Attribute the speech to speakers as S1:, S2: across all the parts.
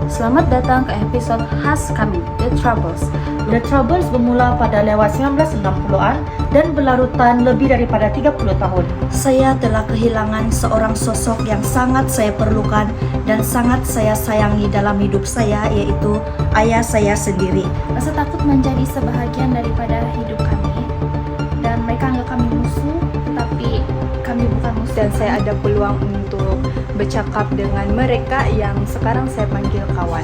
S1: Selamat datang ke episode khas kami, The Troubles.
S2: The Troubles bermula pada lewat 1960-an dan berlarutan lebih daripada 30 tahun.
S3: Saya telah kehilangan seorang sosok yang sangat saya perlukan dan sangat saya sayangi dalam hidup saya, yaitu ayah saya sendiri.
S4: Rasa takut menjadi sebahagian daripada hidup kami, dan mereka anggap kami musuh, tetapi kami bukan musuh.
S1: Dan saya ada peluang untuk bercakap dengan mereka yang sekarang saya panggil kawan.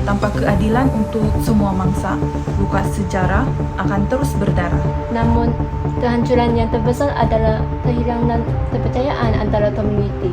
S5: Tanpa keadilan untuk semua mangsa, luka sejarah akan terus berdarah.
S6: Namun, kehancuran yang terbesar adalah kehilangan kepercayaan antara komuniti.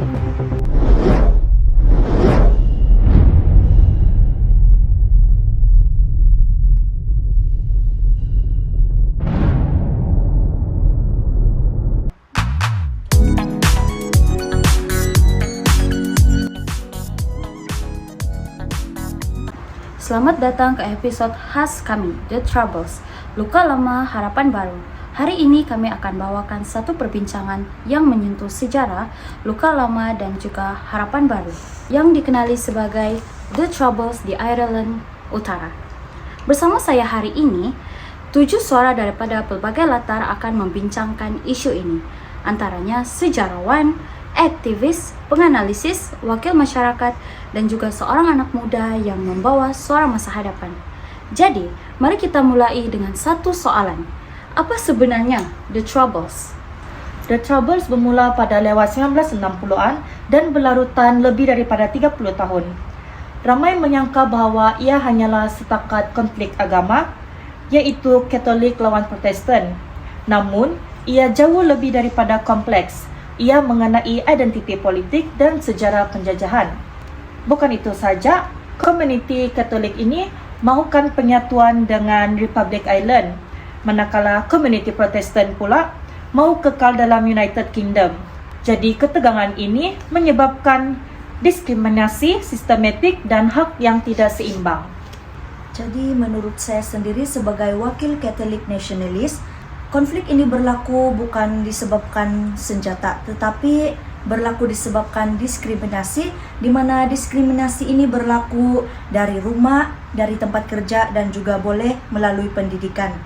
S1: Selamat datang ke episode khas kami, The Troubles, Luka Lama Harapan Baru. Hari ini kami akan bawakan satu perbincangan yang menyentuh sejarah, luka lama dan juga harapan baru, yang dikenali sebagai The Troubles di Ireland Utara. Bersama saya hari ini, 7 suara daripada berbagai latar akan membincangkan isu ini, antaranya sejarawan, aktivis, penganalisis, wakil masyarakat, dan juga seorang anak muda yang membawa suara masa hadapan. Jadi, mari kita mulai dengan satu soalan. Apa sebenarnya The Troubles?
S2: The Troubles bermula pada lewat 1960-an dan berlarutan lebih daripada 30 tahun. Ramai menyangka bahawa ia hanyalah setakat konflik agama, iaitu Katolik lawan Protestan. Namun, ia jauh lebih daripada kompleks. Ia mengenai identiti politik dan sejarah penjajahan. Bukan itu saja, komuniti Katolik ini mahukan penyatuan dengan Republic Ireland, manakala komuniti Protestan pula mahu kekal dalam United Kingdom. Jadi ketegangan ini menyebabkan diskriminasi sistematik dan hak yang tidak seimbang.
S3: Jadi menurut saya sendiri sebagai wakil Katolik nasionalis, konflik ini berlaku bukan disebabkan senjata, tetapi berlaku disebabkan diskriminasi, di mana diskriminasi ini berlaku dari rumah, dari tempat kerja, dan juga boleh melalui pendidikan.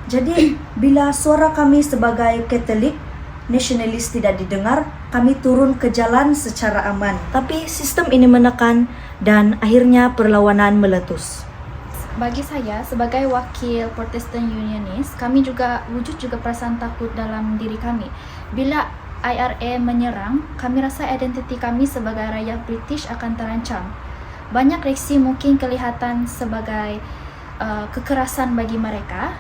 S3: Jadi, bila suara kami sebagai Katolik nasionalis tidak didengar, kami turun ke jalan secara aman. Tapi sistem ini menekan dan akhirnya perlawanan meletus.
S4: Bagi saya, sebagai wakil Protestant Unionist, kami juga wujud perasaan takut dalam diri kami. Bila IRA menyerang, kami rasa identiti kami sebagai rakyat British akan terancam. Banyak reaksi mungkin kelihatan sebagai kekerasan bagi mereka,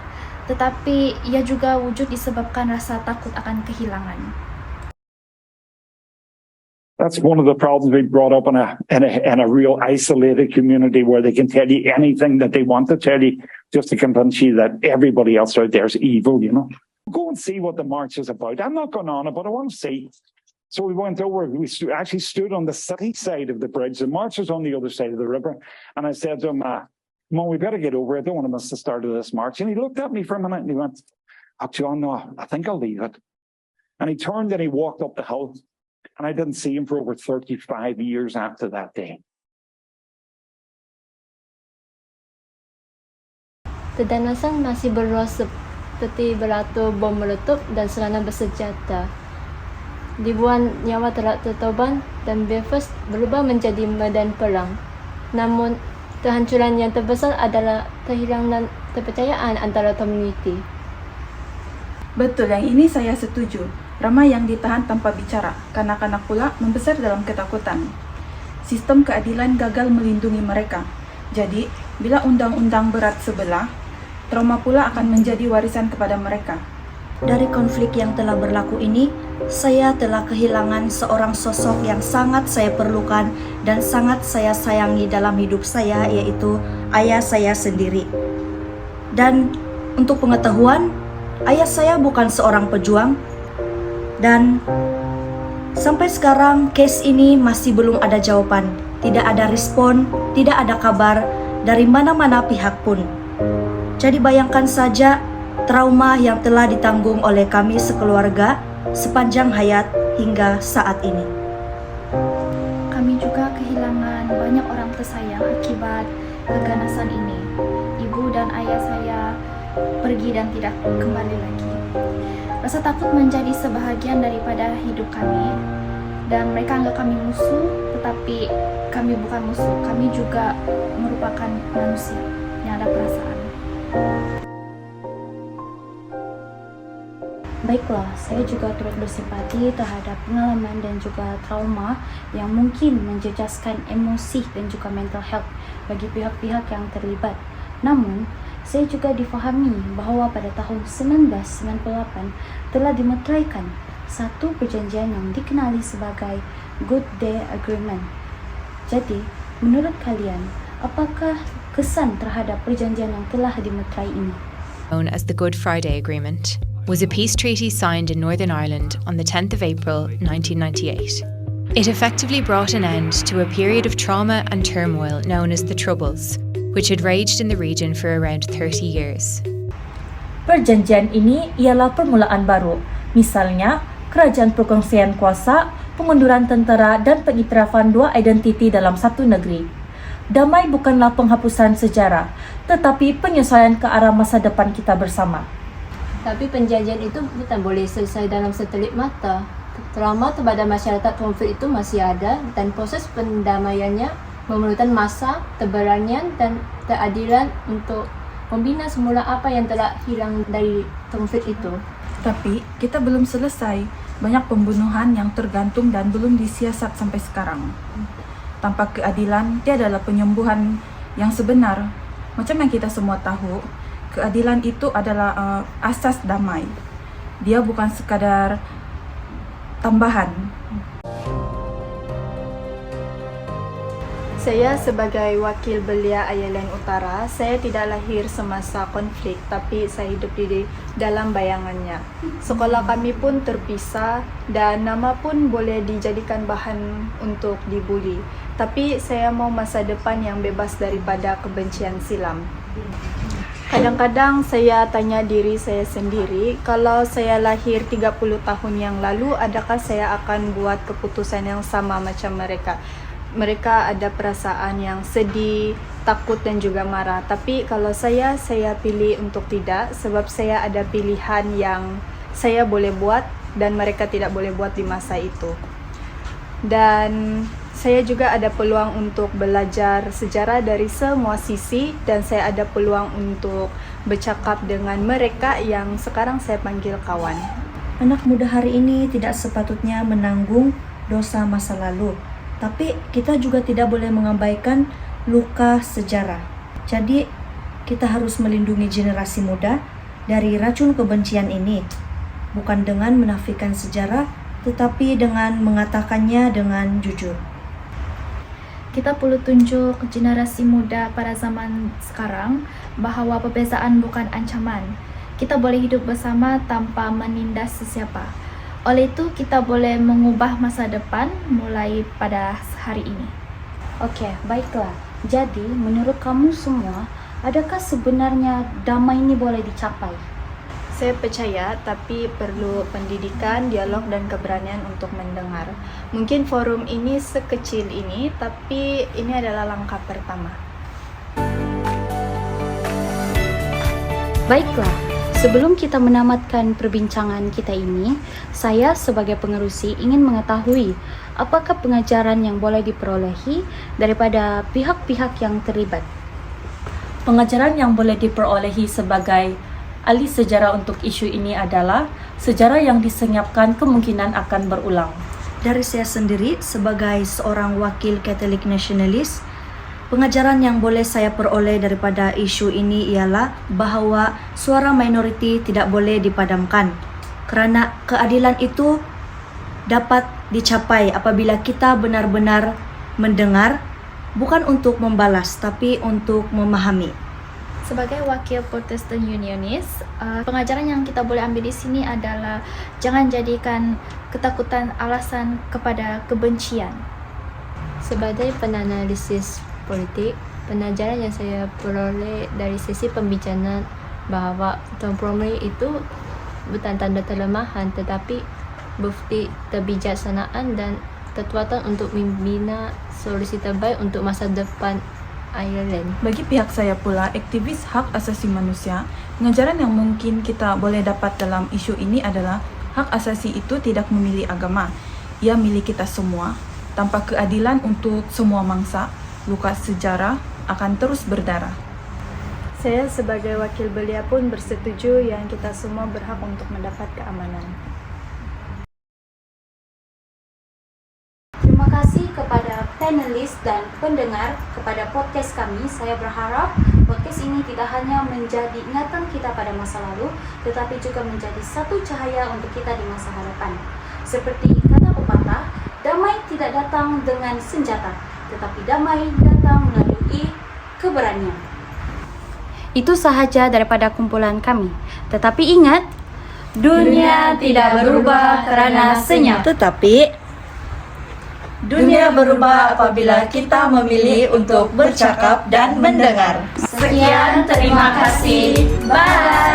S4: tetapi ia juga wujud disebabkan rasa takut akan kehilangan.
S7: That's one of the problems we brought up in a real isolated community where they can tell you anything that they want to tell you just to convince you that everybody else out there is evil, you know. Go and see what the march is about. I'm not going on about it, I want to see. So we went over, we actually stood on the city side of the bridge. The march was on the other side of the river. And I said to him, Mom, we better get over it. I don't want to miss the start of this march. And he looked at me for a minute and he went, oh, John, no, I think I'll leave it. And he turned and he walked up the hill. And I didn't see him for over 35 years after that day.
S6: Kedanasan masih berros seperti beratur bom meletup dan serangan bersenjata. Ribuan nyawa telah terkorban dan Belfast berubah menjadi medan perang. Namun, kehancuran yang terbesar adalah kehilangan kepercayaan antara komuniti.
S5: Betul, yang ini saya setuju. Ramai yang ditahan tanpa bicara, kanak-kanak pula membesar dalam ketakutan. Sistem keadilan gagal melindungi mereka. Jadi, bila undang-undang berat sebelah, trauma pula akan menjadi warisan kepada mereka.
S3: Dari konflik yang telah berlaku ini, saya telah kehilangan seorang sosok yang sangat saya perlukan dan sangat saya sayangi dalam hidup saya, yaitu ayah saya sendiri. Dan untuk pengetahuan, ayah saya bukan seorang pejuang, dan sampai sekarang kes ini masih belum ada jawaban. Tidak ada respon, tidak ada kabar dari mana-mana pihak pun. Jadi bayangkan saja trauma yang telah ditanggung oleh kami sekeluarga sepanjang hayat hingga saat ini.
S4: Kami juga kehilangan banyak orang kurang tersayang akibat keganasan ini. Ibu dan ayah saya pergi dan tidak kembali lagi. Rasa takut menjadi sebahagian daripada hidup kami, dan mereka anggap kami musuh, tetapi kami bukan musuh. Kami juga merupakan manusia yang ada perasaan.
S1: Baiklah, saya juga turut bersimpati terhadap pengalaman dan juga trauma yang mungkin menjejaskan emosi dan juga mental health bagi pihak-pihak yang terlibat. Namun, saya juga difahami bahawa pada tahun 1998 telah dimeteraikan satu perjanjian yang dikenali sebagai Good Day Agreement. Jadi, menurut kalian, apakah kesan terhadap perjanjian yang telah dimeterai ini?
S8: Known as the Good Friday Agreement, was a peace treaty signed in Northern Ireland on the 10th of April 1998. It effectively brought an end to a period of trauma and turmoil known as the Troubles, which had raged in the region for around 30 years.
S2: Perjanjian ini ialah permulaan baru. Misalnya, kerajaan perkongsian kuasa, pengunduran tentera dan pengiktirafan dua identiti dalam satu negeri. Damai bukanlah penghapusan sejarah, tetapi penyesuaian ke arah masa depan kita bersama.
S6: Tapi perjanjian itu bukan boleh selesai dalam setelip mata. Trauma kepada masyarakat konflik itu masih ada dan proses pendamaiannya memerlukan masa, keberanian dan keadilan untuk membina semula apa yang telah hilang dari konflik itu.
S5: Tapi kita belum selesai. Banyak pembunuhan yang tergantung dan belum disiasat sampai sekarang. Tanpa keadilan, tiadalah penyembuhan yang sebenar. Macam yang kita semua tahu, keadilan itu adalah asas damai. Dia bukan sekadar tambahan.
S9: Saya sebagai wakil belia Ireland Utara, saya tidak lahir semasa konflik, tapi saya hidup di dalam bayangannya. Sekolah kami pun terpisah dan nama pun boleh dijadikan bahan untuk dibuli. Tapi saya mau masa depan yang bebas daripada kebencian silam. Kadang-kadang saya tanya diri saya sendiri, kalau saya lahir 30 tahun yang lalu, adakah saya akan buat keputusan yang sama macam mereka? Mereka ada perasaan yang sedih, takut dan juga marah. Tapi kalau saya pilih untuk tidak, sebab saya ada pilihan yang saya boleh buat dan mereka tidak boleh buat di masa itu. Dan saya juga ada peluang untuk belajar sejarah dari semua sisi dan saya ada peluang untuk bercakap dengan mereka yang sekarang saya panggil kawan.
S3: Anak muda hari ini tidak sepatutnya menanggung dosa masa lalu. Tapi kita juga tidak boleh mengabaikan luka sejarah. Jadi kita harus melindungi generasi muda dari racun kebencian ini. Bukan dengan menafikan sejarah, tetapi dengan mengatakannya dengan jujur.
S4: Kita perlu tunjuk generasi muda pada zaman sekarang bahawa perbezaan bukan ancaman. Kita boleh hidup bersama tanpa menindas sesiapa. Oleh itu, kita boleh mengubah masa depan mulai pada hari ini.
S1: Okey, baiklah. Jadi, menurut kamu semua, adakah sebenarnya damai ini boleh dicapai?
S9: Saya percaya, tapi perlu pendidikan, dialog dan keberanian untuk mendengar. Mungkin forum ini sekecil ini, tapi ini adalah langkah pertama.
S1: Baiklah. Sebelum kita menamatkan perbincangan kita ini, saya sebagai pengerusi ingin mengetahui apakah pengajaran yang boleh diperolehi daripada pihak-pihak yang terlibat.
S2: Pengajaran yang boleh diperolehi sebagai ahli sejarah untuk isu ini adalah sejarah yang disenyapkan kemungkinan akan berulang.
S3: Dari saya sendiri sebagai seorang wakil Katolik nasionalis, pengajaran yang boleh saya peroleh daripada isu ini ialah bahawa suara minoriti tidak boleh dipadamkan kerana keadilan itu dapat dicapai apabila kita benar-benar mendengar, bukan untuk membalas tapi untuk memahami.
S4: Sebagai wakil Protestant Unionist, pengajaran yang kita boleh ambil di sini adalah jangan jadikan ketakutan alasan kepada kebencian.
S6: Sebagai penanalisis politik, pengajaran yang saya peroleh dari sisi pembicaraan bahawa kompromi itu bukan tanda kelemahan tetapi bukti kebijaksanaan dan kekuatan untuk membina solusi terbaik untuk masa depan Ireland.
S5: Bagi pihak saya pula, aktivis hak asasi manusia, pengajaran yang mungkin kita boleh dapat dalam isu ini adalah hak asasi itu tidak memilih agama. Ia milik kita semua. Tanpa keadilan untuk semua mangsa, luka sejarah akan terus berdarah.
S9: Saya sebagai wakil belia pun bersetuju yang kita semua berhak untuk mendapat keamanan.
S1: Terima kasih kepada panelis dan pendengar kepada podcast kami. Saya berharap podcast ini tidak hanya menjadi ingatan kita pada masa lalu, tetapi juga menjadi satu cahaya untuk kita di masa hadapan. Seperti kata pepatah, damai tidak datang dengan senjata, tetapi damai datang melalui keberanian. Itu sahaja daripada kumpulan kami. Tetapi ingat, dunia tidak berubah karena senyap.
S3: Tetapi dunia berubah apabila kita memilih untuk bercakap dan mendengar.
S1: Sekian, terima kasih. Bye.